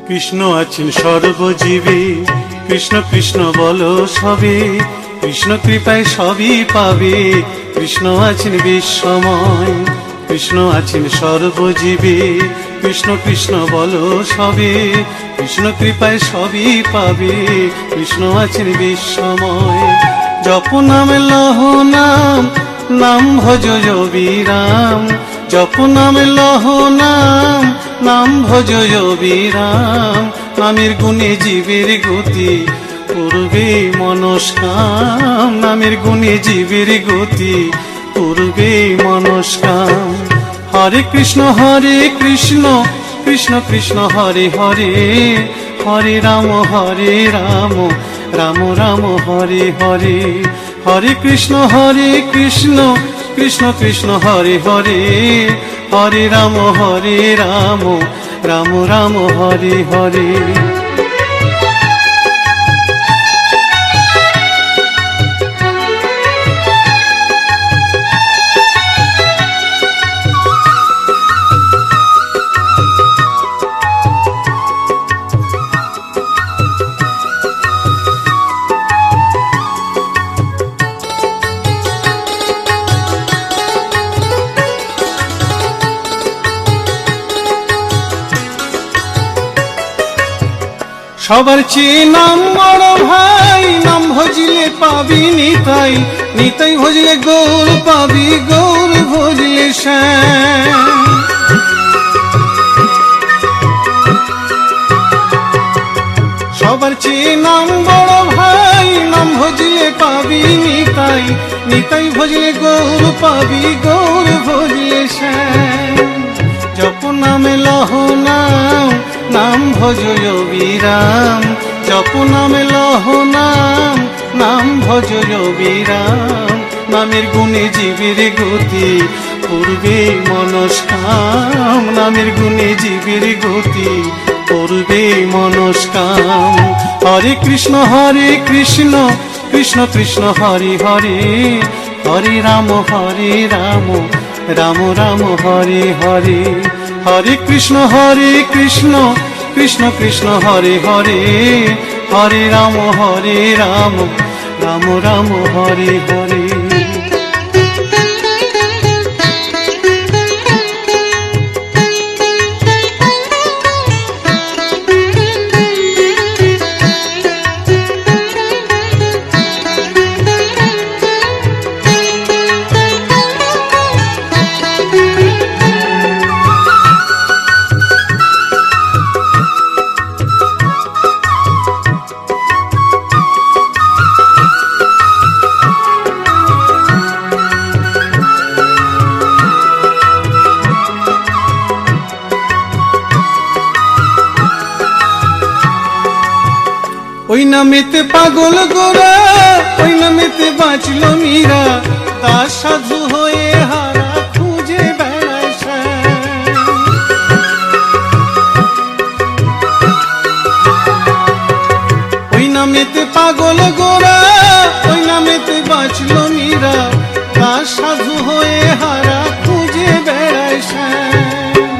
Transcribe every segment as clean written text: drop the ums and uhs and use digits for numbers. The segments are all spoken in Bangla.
কৃষ্ণ আছেন সর্বজীবে, কৃষ্ণ কৃষ্ণ বলো সবে, কৃষ্ণ কৃপায় সবই পাবে। কৃষ্ণ আছেন বিশ্বময়, কৃষ্ণ আছেন সর্বজীবে, কৃষ্ণ কৃষ্ণ বলো সবে, কৃষ্ণ কৃপায় সবই পাবে। কৃষ্ণ আছেন বিশ্বময়। জপ নাম লহ নাম, নাম ভজ বিরাম। জপ নাম লহ নাম, নাম ভজ বিরাম। নামের গুণে জীবের গতি, পূর্বে মনস্কাম। নামের গুণে জীবের গতি, পূর্বে মনস্কাম। হরে কৃষ্ণ কৃষ্ণ কৃষ্ণ হরে হরে, হরে রাম রাম রাম হরে হরে। হরে কৃষ্ণ কৃষ্ণ কৃষ্ণ হরে হরে, হরে রাম রাম রাম হরে হরে। সবার চেয়ে নাম বড় ভাই, নাম ভজলে পাবি নিতাই, নিতাই ভজলে গৌর পাবি, গৌর ভজলে শ্যাম। সবার চেয়ে নাম বড় ভাই, নাম ভজলে পাবি নিতাই, নিতাই ভজলে গৌর পাবি, গৌর ভজলে শ্যাম। জপ নামে লহ নাম, নাম ভজ বিরাম। জপ নামে লহ নাম, নাম ভজ বিরাম। নামের গুণে জীবের গতি, পূর্বে মনস্কাম। নামের গুণে জীবের গতি, পূর্বে মনস্কাম। হরে কৃষ্ণ কৃষ্ণ কৃষ্ণ হরে হরে, হরে রাম রাম রাম হরে হরে। হরে কৃষ্ণ কৃষ্ণ কৃষ্ণ হরে হরে, হরে রাম রাম রাম হরে হরে। ওই নামেতে পাগল গোরা, ওই নামেতে বাঁচল মীরা। দাস সাধু হয়ে হারা খুঁজে বেড়ায় শ্যাম। ওই নামেতে পাগল গোরা, ওই নামেতে বাঁচল মীরা। দাস সাধু হয়ে হারা খুঁজে বেড়ায় শ্যাম।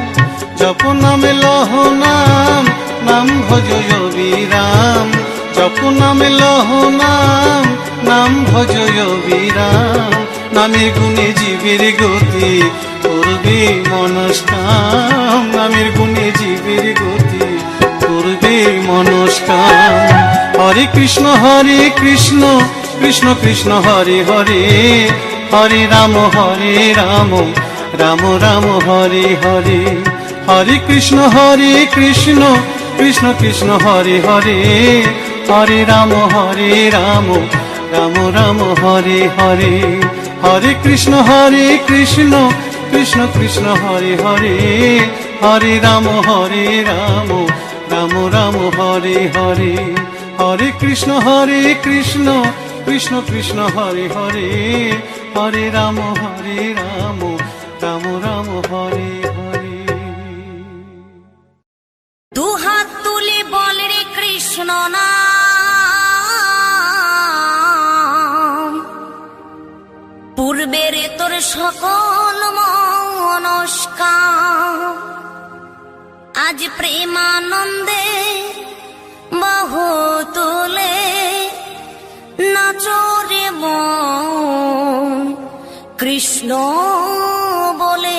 জপ নামে লহ নাম, নাম ভজ বিরাম। জপ নামে লহ নাম, নাম ভজ বিরাম। নামের গুণে জীবের গতি, পূর্বে মনস্কাম। নামের গুণে জীবের গতি, পূর্বে মনস্কাম। হরে কৃষ্ণ কৃষ্ণ কৃষ্ণ হরে হরে, হরে রাম রাম রাম হরে হরে। হরে কৃষ্ণ কৃষ্ণ কৃষ্ণ হরে হরে, হরে রাম রাম রাম হরে হরে। হরে কৃষ্ণ কৃষ্ণ কৃষ্ণ হরে হরে, হরে রাম রাম রাম হরে হরে। হরে কৃষ্ণ কৃষ্ণ কৃষ্ণ হরে হরে, হরে রাম রাম রাম হরে হরে। দু হাত তুলে বল রে কৃষ্ণ না, পূর্বের তোর সকল মনস্কার আজ প্রেমানন্দে বলে।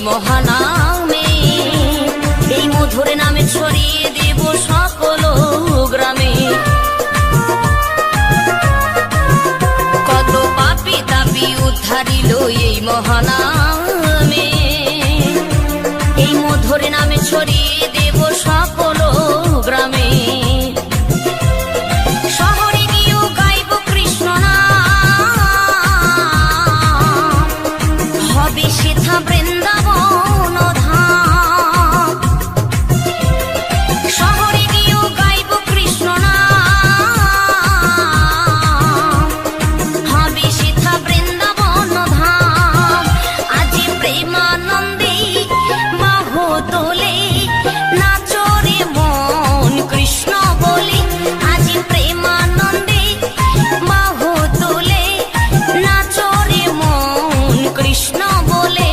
মহানামে এই মধুর নামে ছড়িয়ে দেব সকল গ্রামে। কত পাপী তাপী উদ্ধারিল এই মহানামে, এই মধুর নামে ছড়িয়ে দেব সকল গ্রামে। শহরে গিয়েও গাইব কৃষ্ণ নাম, হবে সেথা বৃন্দাবন ধাম। শহরে গিয়েও গাইব কৃষ্ণ নাম, হবে সেথা বৃন্দাবন ধাম। আজি প্রেমানন্দে বাহু তোলে নাচরে মন কৃষ্ণ বলে। আজি প্রেমানন্দে বাহু তোলে নাচরে মন কৃষ্ণ বলে।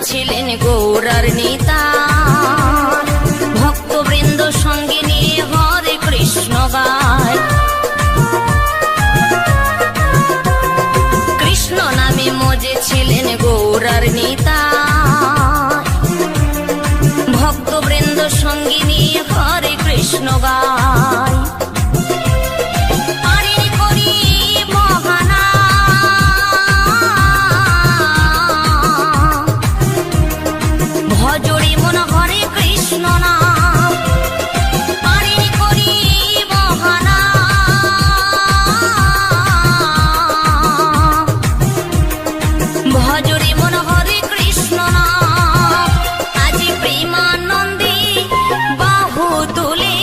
ছিলেন গৌরার নেতা, ভক্তবৃন্দ সঙ্গে নিয়ে হরে কৃষ্ণ গায়। কৃষ্ণ নামে মজে ছিলেন গৌরার নেতা, ভক্তবৃন্দ সঙ্গে নিয়ে হরে কৃষ্ণ গায়। ভজরে মন হরে কৃষ্ণ নাম, পারিনি করি মহানা। ভজরে মন হরে কৃষ্ণ নাম, আজি প্রেমানন্দে বাহু তুলে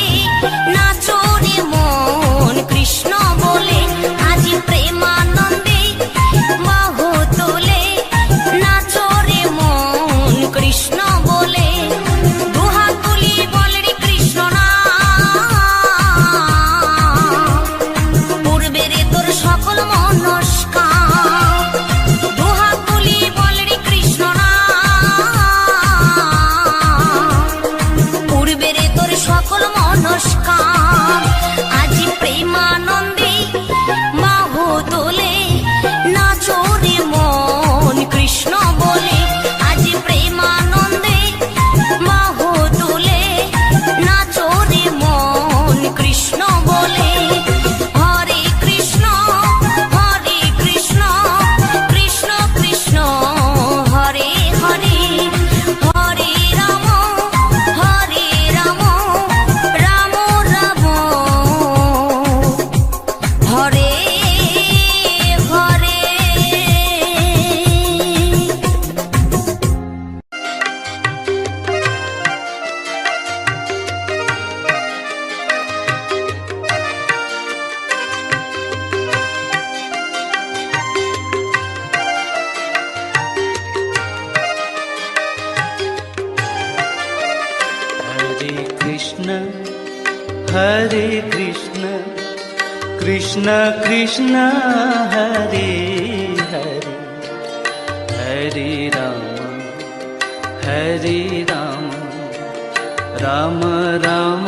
নাচ নমস্কার। আজি প্রেমানন্দে বাহু তোলে নাচো রে মন কৃষ্ণ বলে। আজি প্রেমানন্দে বাহু তোলে নাচো রে মন কৃষ্ণ বলে। হরে কৃষ্ণ কৃষ্ণ কৃষ্ণ হরে হরে, হরে রাম রাম রাম হরে হরে। हरे कृष्ण कृष्ण कृष्ण हरे हरे, हरे राम राम राम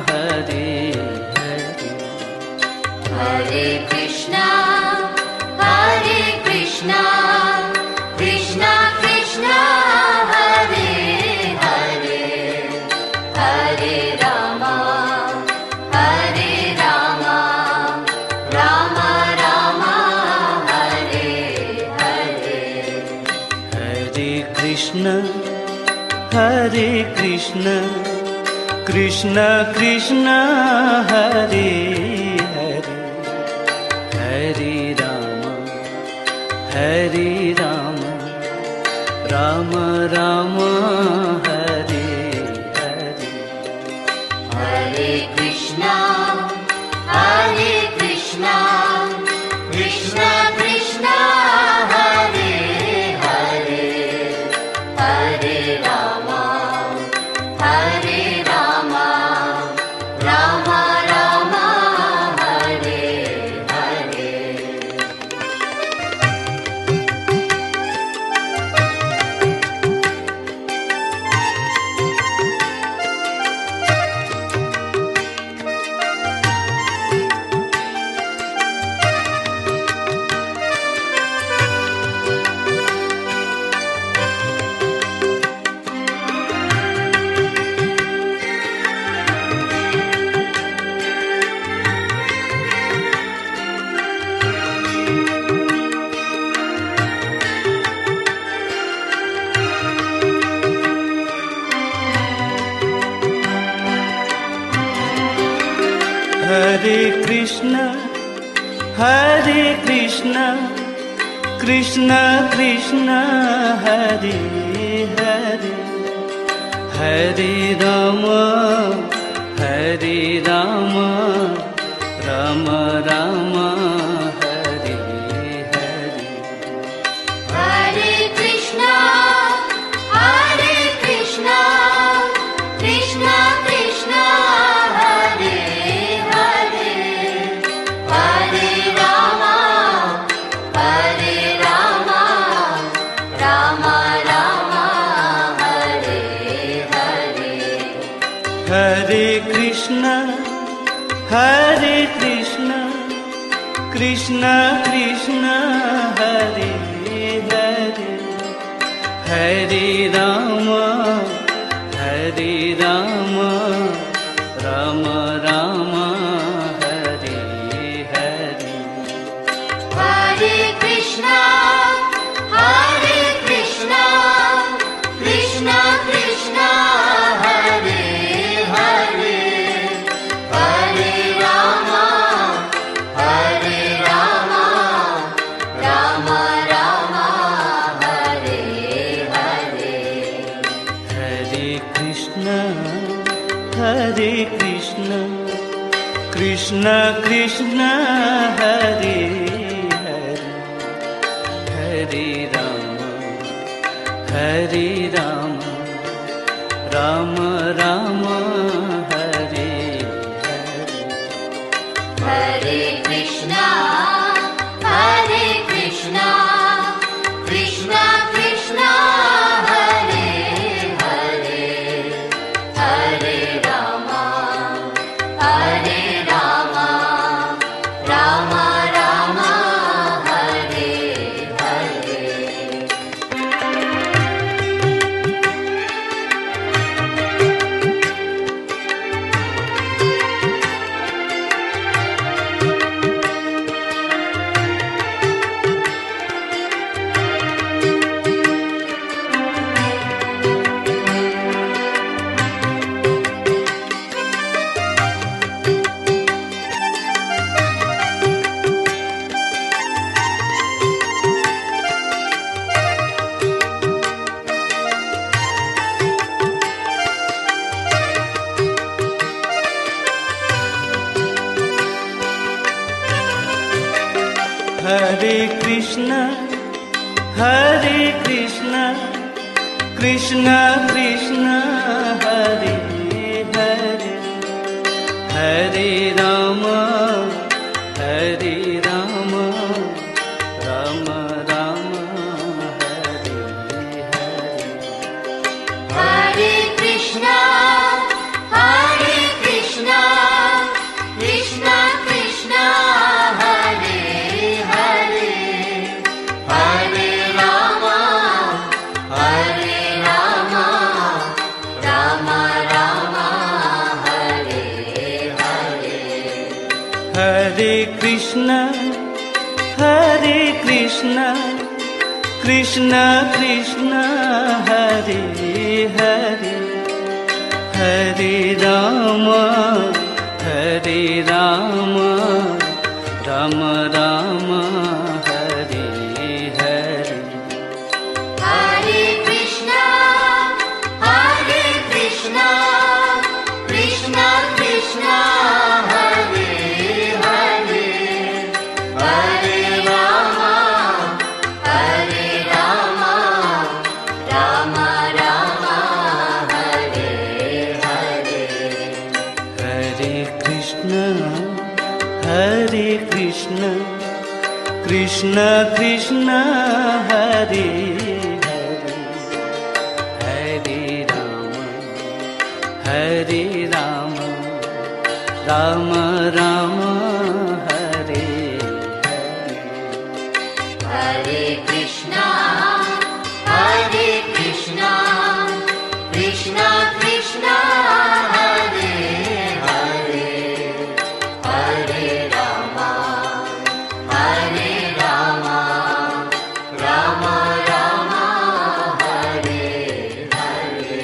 हरे हरे। हरे कृष्णा कृष्णा कृष्णा हरे हरे, हरे राम राम राम हरे हरे। हरे कृष्ण कृष्ण कृष्ण हरे हरे, हरे राम राम राम हरे हरे। हरे कृष्णा कृष्णा कृष्णा हरे हरे, हरे राम राम राम हरे हरे। हरे कृष्ण कृष्ण कृष्ण हरे हरे, हरे राम राम राम हरे हरे। हरे कृष्णा कृष्णा कृष्णा हरे हरे, हरे राम राम राम हरे हरे। हरे कृष्ण कृष्ण कृष्ण हरे हरे, हरे राम राम राम हरे हरे। हरे कृष्णा कृष्णा कृष्णा हरे हरे, हरे राम राम राम हरे हरे। हरे कृष्ण कृष्ण कृष्ण हरे हरे, हरे राम राम राम हरे हरे। हरे कृष्णा कृष्णा कृष्णा हरे हरे, हरे राम कृष्ण हरे कृष्ण कृष्ण कृष्ण हरे हरे हरे राम राम राम हरे हरे हरे कृष्णा कृष्ण कृष्ण हरे हरे हरे राम राम राम हरे हरे हरे कृष्ण कृष्ण कृष्ण हरे हरे हरे राम राम राम हरे हरे हरे कृष्णा कृष्ण कृष्ण हरे हरे हरे राम राम राम हरे हरे हरे कृष्ण कृष्ण कृष्ण हरे हरे हरे राम राम राम हरे हरे हरे कृष्णा कृष्ण कृष्ण हरे हरे हरे राम राम राम हरे हरे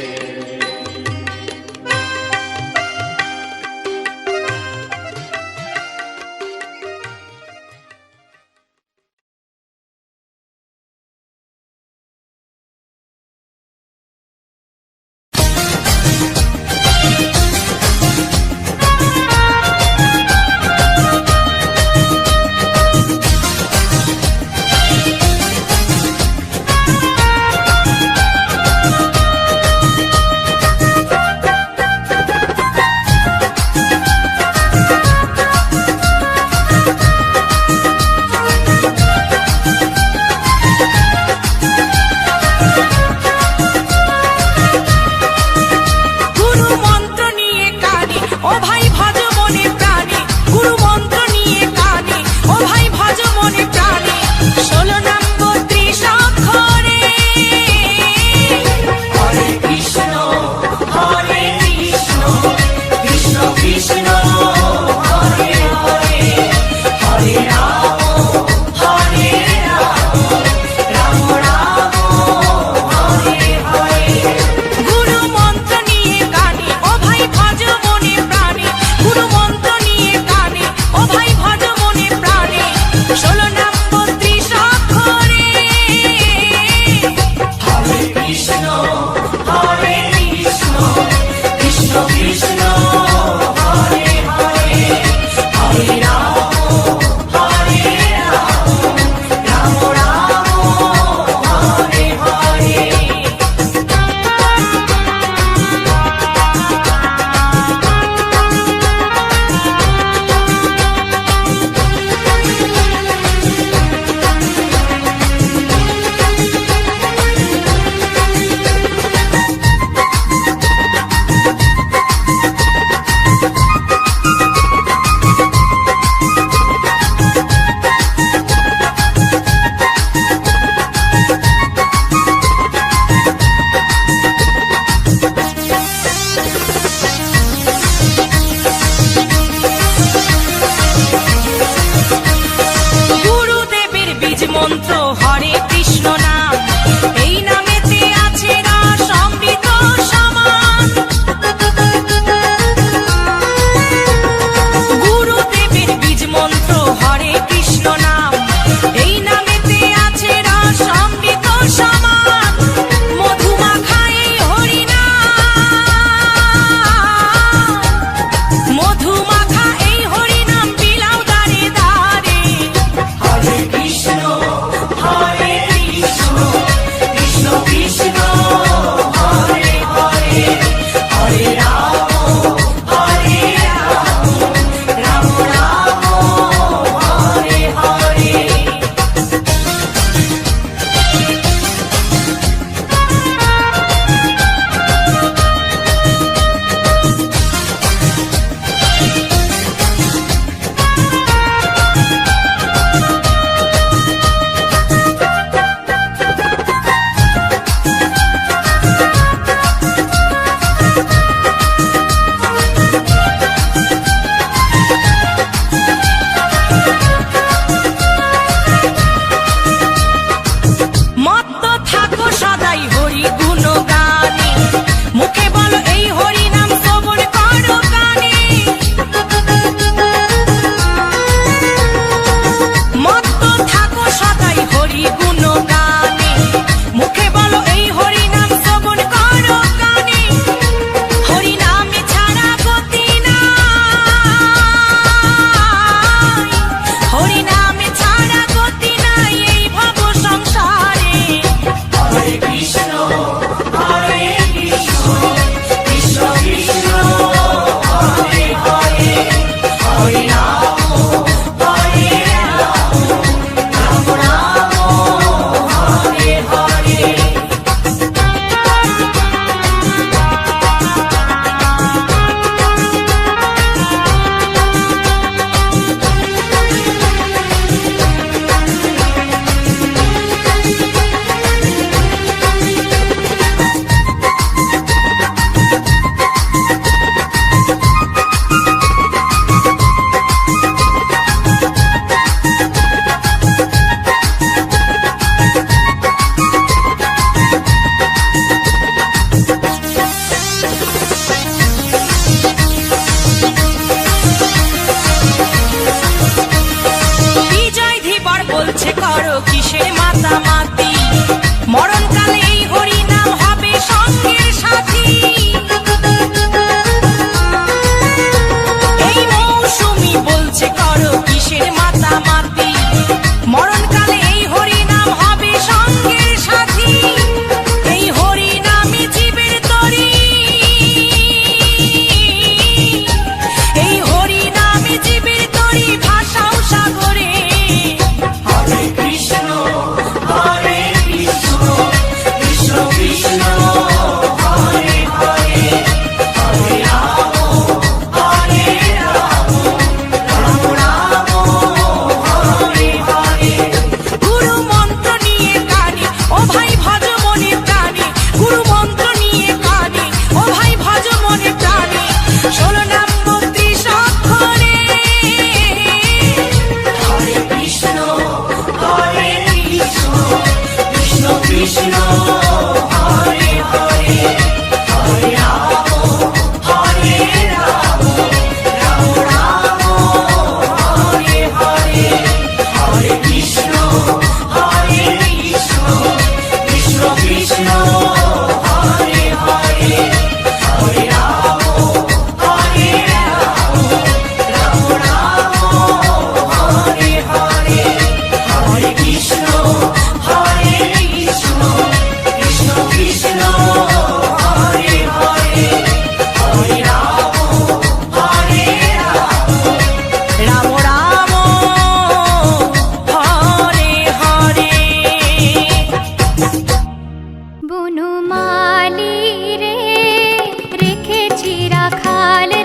রাখাল